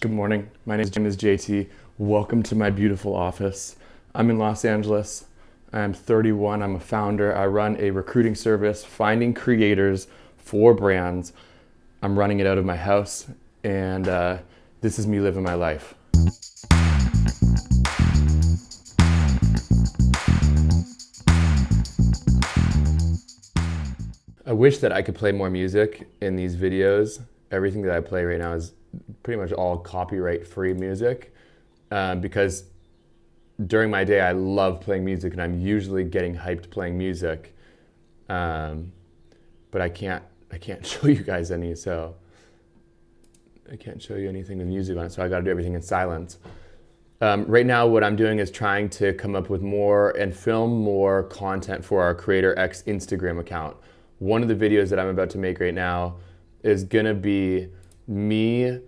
Good morning. My name is JT. Welcome to my beautiful office. I'm in Los Angeles. I'm 31. I'm a founder. I run a recruiting service, finding creators for brands. I'm running it out of my house, and this is me living my life. I wish that I could play more music in these videos. Everything that I play right now is pretty much all copyright-free music because during my day I love playing music and I'm usually getting hyped playing music, but I can't show you guys any, so I can't show you anything with music on it, so I got to do everything in silence. Right now what I'm doing is trying to come up with more and film more content for our Creator X Instagram account. One of the videos that I'm about to make right now is gonna be me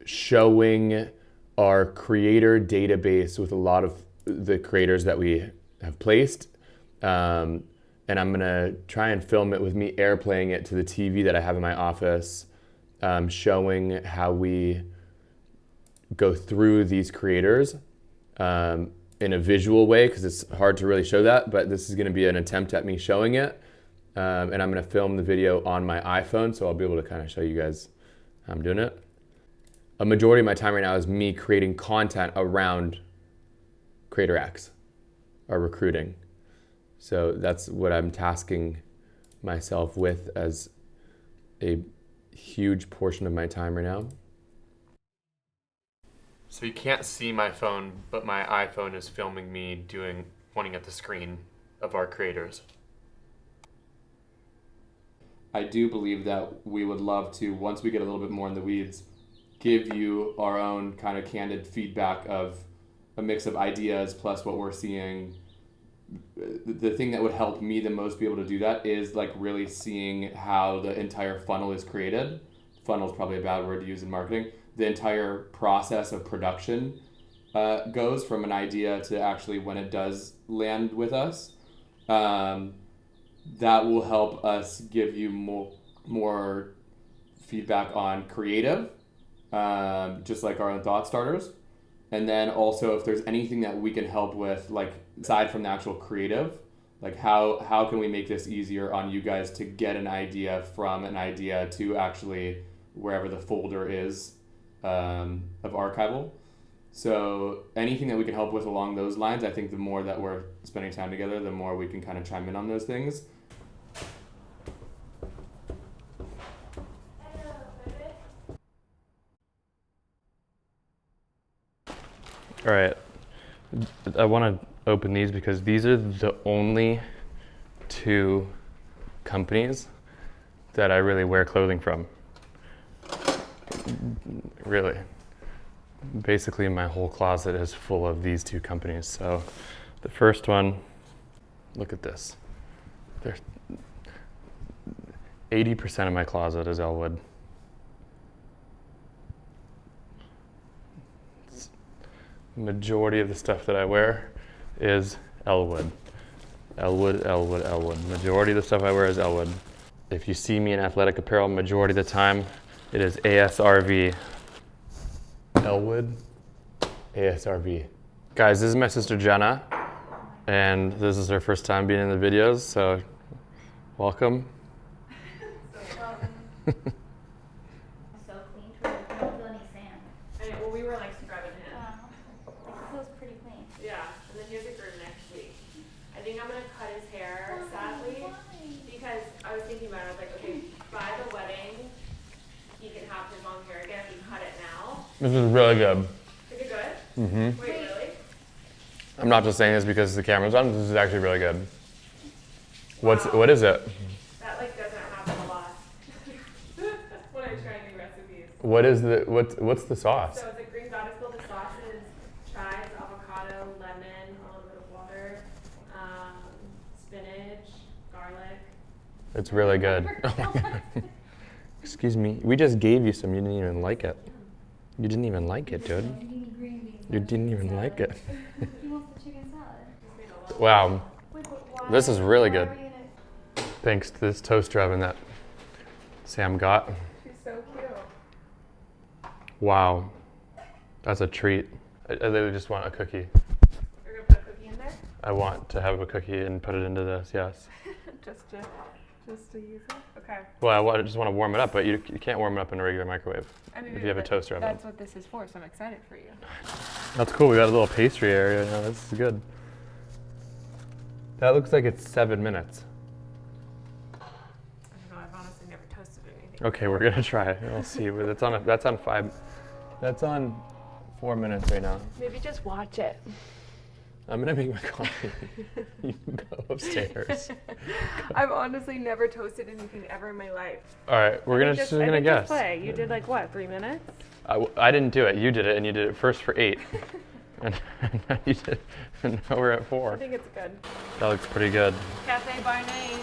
showing our creator database with a lot of the creators that we have placed. And I'm gonna try and film it with me airplaying it to the TV that I have in my office, showing how we go through these creators in a visual way, because it's hard to really show that, but this is gonna be an attempt at me showing it. And I'm gonna film the video on my iPhone, so I'll be able to kind of show you guys how I'm doing it. A majority of my time right now is me creating content around Creator X, or recruiting. So that's what I'm tasking myself with as a huge portion of my time right now. So you can't see my phone, but my iPhone is filming me pointing at the screen of our creators. I do believe that we would love to, once we get a little bit more in the weeds, give you our own kind of candid feedback of a mix of ideas plus what we're seeing. The thing that would help me the most be able to do that is like really seeing how the entire funnel is created. Funnel is probably a bad word to use in marketing. The entire process of production goes from an idea to actually when it does land with us. That will help us give you more feedback on creative, just like our own thought starters. And then also if there's anything that we can help with, like aside from the actual creative, like how can we make this easier on you guys to get an idea from an idea to actually wherever the folder is of archival. So anything that we can help with along those lines, I think the more that we're spending time together, the more we can kind of chime in on those things. All right, I want to open these because these are the only two companies that I really wear clothing from. Really. Basically my whole closet is full of these two companies. So the first one, look at this. 80% of my closet is Elwood. Majority of the stuff that I wear is Elwood. Elwood, Elwood, Elwood. Majority of the stuff I wear is Elwood. If you see me in athletic apparel, majority of the time, it is ASRV. Elwood, ASRV. Guys, this is my sister Jenna, and this is her first time being in the videos, so welcome. So clean, Troy. I don't feel any sand. Well, we were like scrubbing him. It feels pretty clean. Yeah, and then he has a groom next week. I think I'm gonna cut his hair, sadly, because I was thinking about it. I was like, okay, by the wedding, he can have his long hair again. We cut it now. This is really good. Is it good? Mm-hmm. Wait, really? I'm not just saying this because the camera's on. This is actually really good. Wow. What is it? That like doesn't happen a lot when I try new recipes. What's the sauce? So it's a green goddess build. The sauce is chives, avocado, lemon, a little bit of water, spinach, garlic. It's really good. Excuse me. We just gave you some. You didn't even like it. You didn't even like it, dude. You didn't even like it. He wants the chicken salad. Wow. Wait, but why? This is really why good. are we gonna- Thanks to this toaster oven that Sam got. She's so cute. Wow, that's a treat. I literally just want a cookie. You're gonna put a cookie in there? I want to have a cookie and put it into this, yes. just to use it? Okay. Well, I just want to warm it up, but you can't warm it up in a regular microwave I mean, if you have a toaster oven. That's what this is for, so I'm excited for you. That's cool. We got a little pastry area. Yeah, this is good. That looks like it's 7 minutes. I don't know, I've honestly never toasted anything. Okay, we're gonna try it. We'll see. That's on 4 minutes right now. Maybe just watch it. I'm gonna make my coffee. You can go upstairs. I've honestly never toasted anything ever in my life. All right, we're gonna guess. Just play. You did like what, 3 minutes? I didn't do it. You did it, and you did it first for 8. and now you did. And now we're at 4. I think it's good. That looks pretty good. Cafe by name.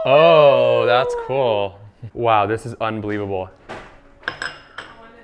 Oh, that's cool. Wow, this is unbelievable.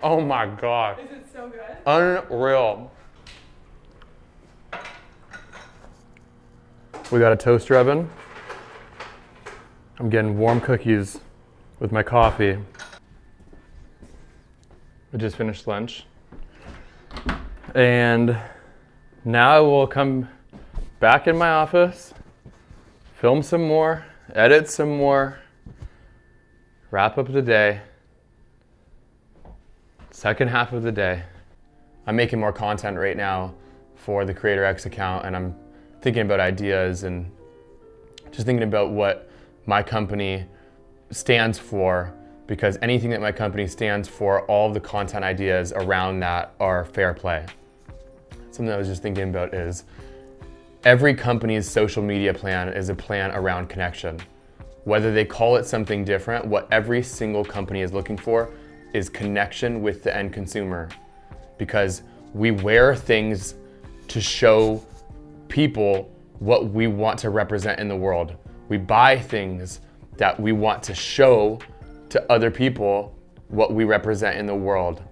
Oh my god. Is it so good? Unreal. We got a toaster oven. I'm getting warm cookies with my coffee. I just finished lunch. And now I will come back in my office, film some more, edit some more, wrap up the day. Second half of the day. I'm making more content right now for the Creator X account, and I'm thinking about ideas and just thinking about what my company stands for, because anything that my company stands for, all of the content ideas around that are fair play. Something I was just thinking about is every company's social media plan is a plan around connection. Whether they call it something different, what every single company is looking for is connection with the end consumer, because we wear things to show people what we want to represent in the world. We buy things that we want to show to other people what we represent in the world.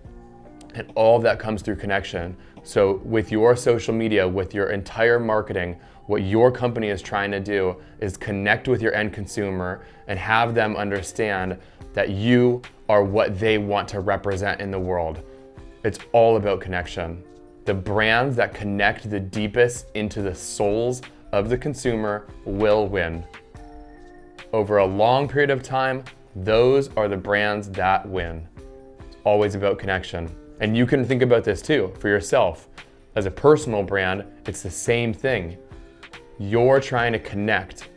And all of that comes through connection. So with your social media, with your entire marketing, what your company is trying to do is connect with your end consumer and have them understand that you are what they want to represent in the world. It's all about connection. The brands that connect the deepest into the souls of the consumer will win. Over a long period of time, those are the brands that win. It's always about connection. And you can think about this too for yourself. As a personal brand, it's the same thing. You're trying to connect.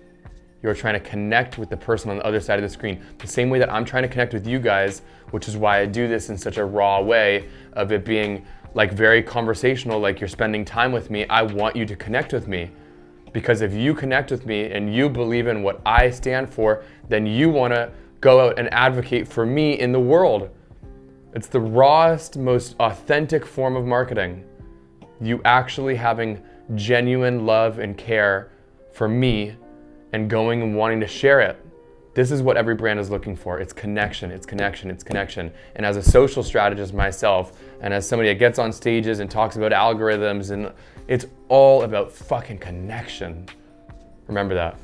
You're trying to connect with the person on the other side of the screen. The same way that I'm trying to connect with you guys, which is why I do this in such a raw way of it being like very conversational, like you're spending time with me. I want you to connect with me. Because if you connect with me and you believe in what I stand for, then you want to go out and advocate for me in the world. It's the rawest, most authentic form of marketing. You actually having genuine love and care for me and going and wanting to share it. This is what every brand is looking for. It's connection, it's connection, it's connection. And as a social strategist myself, and as somebody that gets on stages and talks about algorithms, and it's all about fucking connection. Remember that.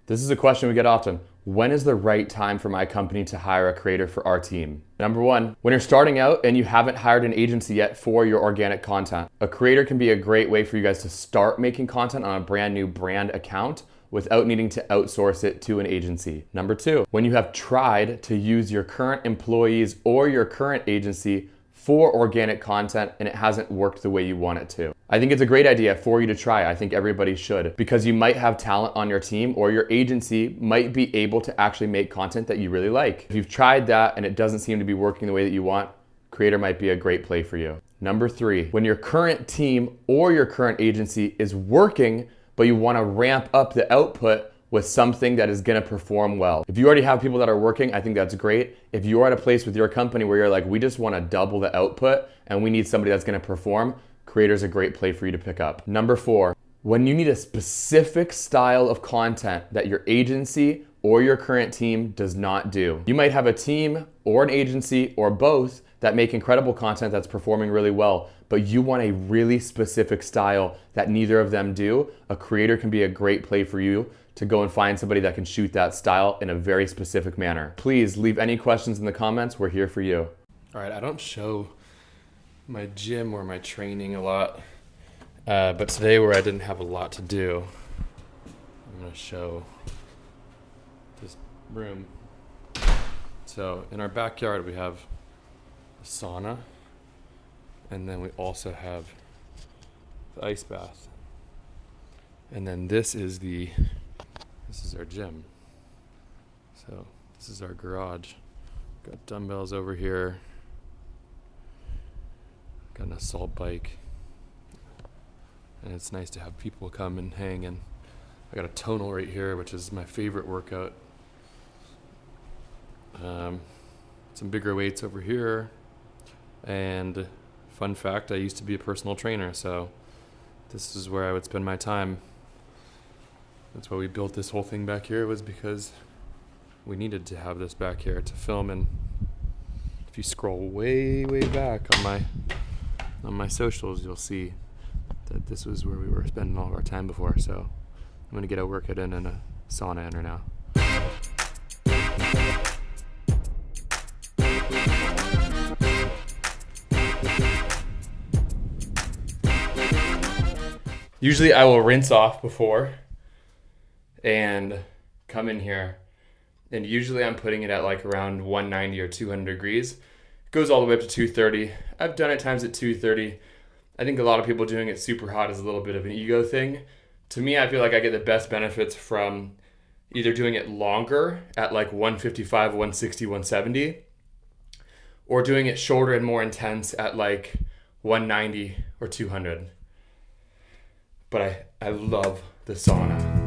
This is a question we get often. When is the right time for my company to hire a creator for our team? Number one, when you're starting out and you haven't hired an agency yet for your organic content, a creator can be a great way for you guys to start making content on a brand new brand account without needing to outsource it to an agency. Number two, when you have tried to use your current employees or your current agency for organic content and it hasn't worked the way you want it to. I think it's a great idea for you to try. I think everybody should, because you might have talent on your team or your agency might be able to actually make content that you really like. If you've tried that and it doesn't seem to be working the way that you want, Creator might be a great play for you. Number three, when your current team or your current agency is working, but you want to ramp up the output with something that is going to perform well. If you already have people that are working, I think that's great. If you're at a place with your company where you're like, we just want to double the output and we need somebody that's going to perform, Creator's a great play for you to pick up. Number four, when you need a specific style of content that your agency or your current team does not do. You might have a team or an agency or both that make incredible content that's performing really well, but you want a really specific style that neither of them do. A creator can be a great play for you to go and find somebody that can shoot that style in a very specific manner. Please leave any questions in the comments. We're here for you. All right, I don't show my gym or my training a lot, but today where I didn't have a lot to do, I'm gonna show this room. So in our backyard we have a sauna, and then we also have the ice bath. And then this is our gym. So this is our garage. Got dumbbells over here. Got an assault bike. And it's nice to have people come and hang. And I got a tonal right here, which is my favorite workout. Some bigger weights over here. And fun fact, I used to be a personal trainer, so this is where I would spend my time. That's why we built this whole thing back here, was because we needed to have this back here to film. And if you scroll way back on my socials, you'll see that this was where we were spending all of our time before. So I'm gonna get a workout in and a sauna in her now. Usually I will rinse off before and come in here, and usually I'm putting it at like around 190 or 200 degrees. It goes all the way up to 230. I've done it times at 230. I think a lot of people doing it super hot is a little bit of an ego thing. To me, I feel like I get the best benefits from either doing it longer at like 155, 160, 170, or doing it shorter and more intense at like 190 or 200. But I love the sauna.